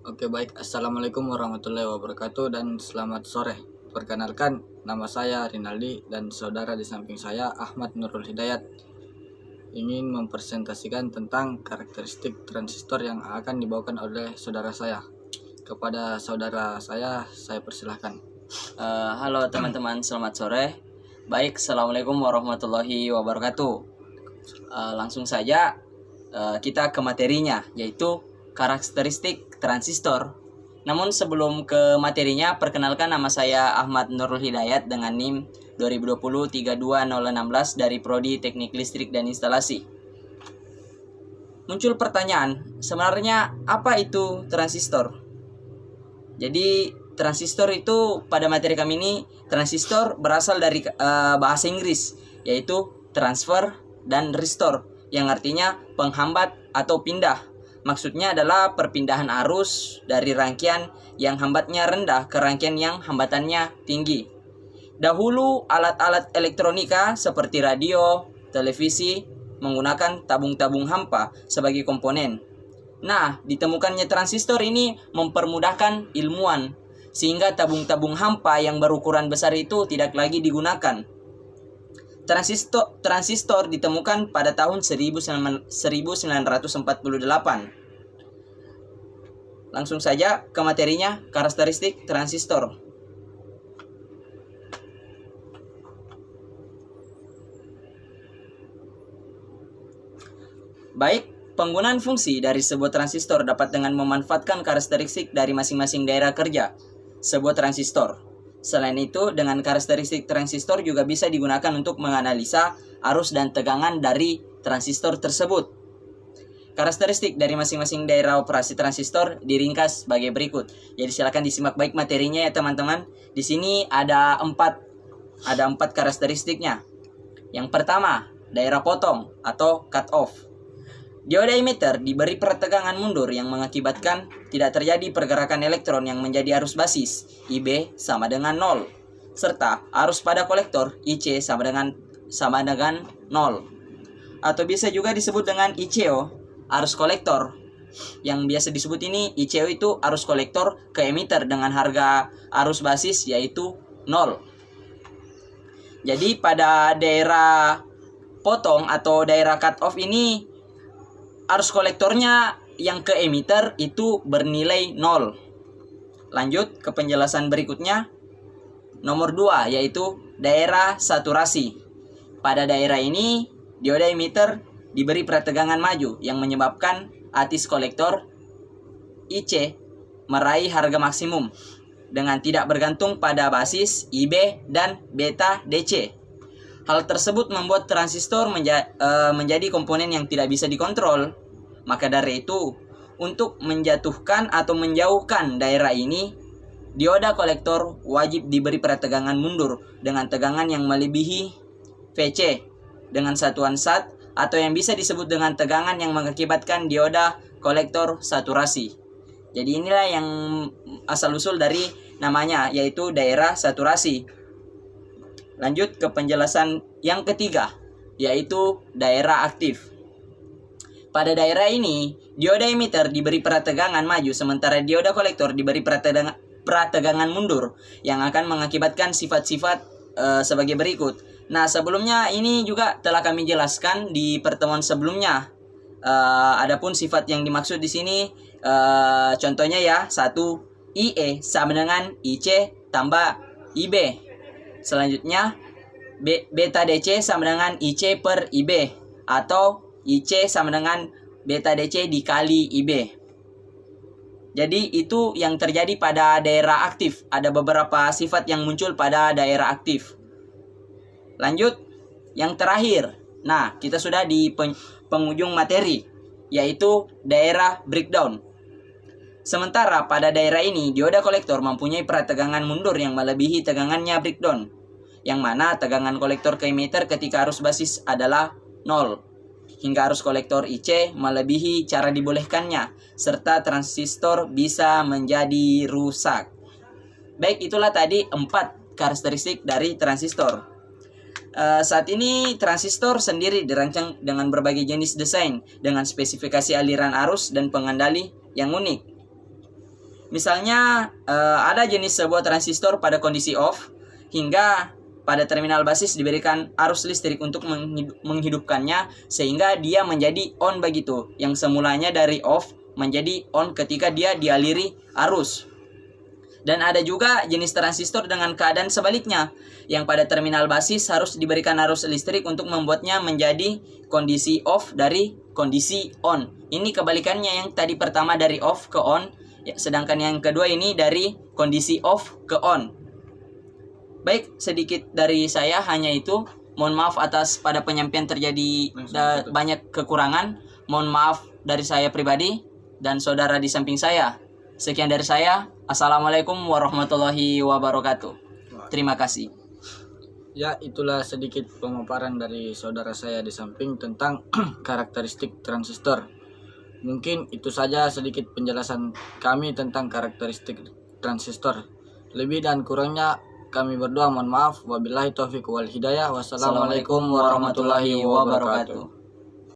Oke baik, Assalamualaikum warahmatullahi wabarakatuh dan selamat sore. Perkenalkan, nama saya Rinaldi dan saudara di samping saya Ahmad Nurul Hidayat ingin mempresentasikan tentang karakteristik transistor yang akan dibawakan oleh saudara saya. Kepada saudara saya persilahkan. Halo teman-teman, selamat sore. Baik, Assalamualaikum warahmatullahi wabarakatuh. Langsung saja kita ke materinya, yaitu karakteristik transistor. Namun sebelum ke materinya, perkenalkan nama saya Ahmad Nurul Hidayat dengan NIM 2020-32016 dari Prodi Teknik Listrik dan Instalasi. Muncul pertanyaan, sebenarnya apa itu transistor? Jadi transistor itu pada materi kami ini, transistor berasal dari bahasa Inggris, yaitu transfer dan restore, yang artinya penghambat atau pindah. Maksudnya adalah perpindahan arus dari rangkaian yang hambatnya rendah ke rangkaian yang hambatannya tinggi. Dahulu alat-alat elektronika seperti radio, televisi menggunakan tabung-tabung hampa sebagai komponen. Nah, ditemukannya transistor ini mempermudahkan ilmuwan, sehingga tabung-tabung hampa yang berukuran besar itu tidak lagi digunakan. Transistor ditemukan pada tahun 1948. Langsung saja ke materinya, karakteristik transistor. Baik, penggunaan fungsi dari sebuah transistor dapat dengan memanfaatkan karakteristik dari masing-masing daerah kerja sebuah transistor. Selain itu, dengan karakteristik transistor juga bisa digunakan untuk menganalisa arus dan tegangan dari transistor tersebut. Karakteristik dari masing-masing daerah operasi transistor diringkas sebagai berikut. Jadi silakan disimak baik materinya ya teman-teman. Di sini ada empat karakteristiknya. Yang pertama, daerah potong atau cut off. Dioda emitter diberi pertegangan mundur yang mengakibatkan tidak terjadi pergerakan elektron yang menjadi arus basis IB sama dengan 0, serta arus pada kolektor IC sama dengan 0. Atau bisa juga disebut dengan ICO, arus kolektor. Yang biasa disebut ini ICO itu arus kolektor ke emitter dengan harga arus basis yaitu 0. Jadi pada daerah potong atau daerah cut off ini, arus kolektornya yang ke emitter itu bernilai 0. Lanjut ke penjelasan berikutnya. Nomor 2 yaitu daerah saturasi. Pada daerah ini, dioda emitter diberi pertegangan maju yang menyebabkan atis kolektor IC meraih harga maksimum dengan tidak bergantung pada basis IB dan beta DC. Hal tersebut membuat transistor menjadi komponen yang tidak bisa dikontrol. Maka dari itu, untuk menjatuhkan atau menjauhkan daerah ini, dioda kolektor wajib diberi pertegangan mundur dengan tegangan yang melebihi VC dengan satuan SAT, atau yang bisa disebut dengan tegangan yang mengakibatkan dioda kolektor saturasi. Jadi inilah yang asal-usul dari namanya, yaitu daerah saturasi. Lanjut ke penjelasan yang ketiga, yaitu daerah aktif. Pada daerah ini, dioda emitter diberi pertegangan maju, sementara dioda kolektor diberi pertegangan mundur, yang akan mengakibatkan sifat-sifat sebagai berikut. Nah, sebelumnya ini juga telah kami jelaskan di pertemuan sebelumnya. Adapun sifat yang dimaksud di sini, contohnya ya, 1, IE sama dengan IC tambah IB. Selanjutnya, beta DC sama dengan IC per IB, atau IC sama dengan beta DC dikali IB. Jadi itu yang terjadi pada daerah aktif. Ada beberapa sifat yang muncul pada daerah aktif. Lanjut, yang terakhir. Nah, kita sudah di penghujung materi, yaitu daerah breakdown. Sementara pada daerah ini, dioda kolektor mempunyai pertegangan mundur yang melebihi tegangannya breakdown, yang mana tegangan kolektor ke emitter ketika arus basis adalah 0, hingga arus kolektor IC melebihi cara dibolehkannya, serta transistor bisa menjadi rusak. Baik, itulah tadi 4 karakteristik dari transistor. Saat ini transistor sendiri dirancang dengan berbagai jenis desain dengan spesifikasi aliran arus dan pengendali yang unik. Misalnya ada jenis sebuah transistor pada kondisi off hingga pada terminal basis diberikan arus listrik untuk menghidupkannya sehingga dia menjadi on begitu. Yang semulanya dari off menjadi on ketika dia dialiri arus. Dan ada juga jenis transistor dengan keadaan sebaliknya, yang pada terminal basis harus diberikan arus listrik untuk membuatnya menjadi kondisi off dari kondisi on. Ini kebalikannya, yang tadi pertama dari off ke on, sedangkan yang kedua ini dari kondisi off ke on. Baik, sedikit dari saya hanya itu. Mohon maaf atas pada penyampaian terjadi banyak kekurangan. Mohon maaf dari saya pribadi dan saudara di samping saya. Sekian dari saya. Assalamualaikum warahmatullahi wabarakatuh. Terima kasih. Ya, itulah sedikit pemaparan dari saudara saya di samping tentang karakteristik transistor. Mungkin itu saja sedikit penjelasan kami tentang karakteristik transistor. Lebih dan kurangnya kami berdua mohon maaf. Wabillahi taufiq wal hidayah. Wassalamualaikum warahmatullahi wabarakatuh.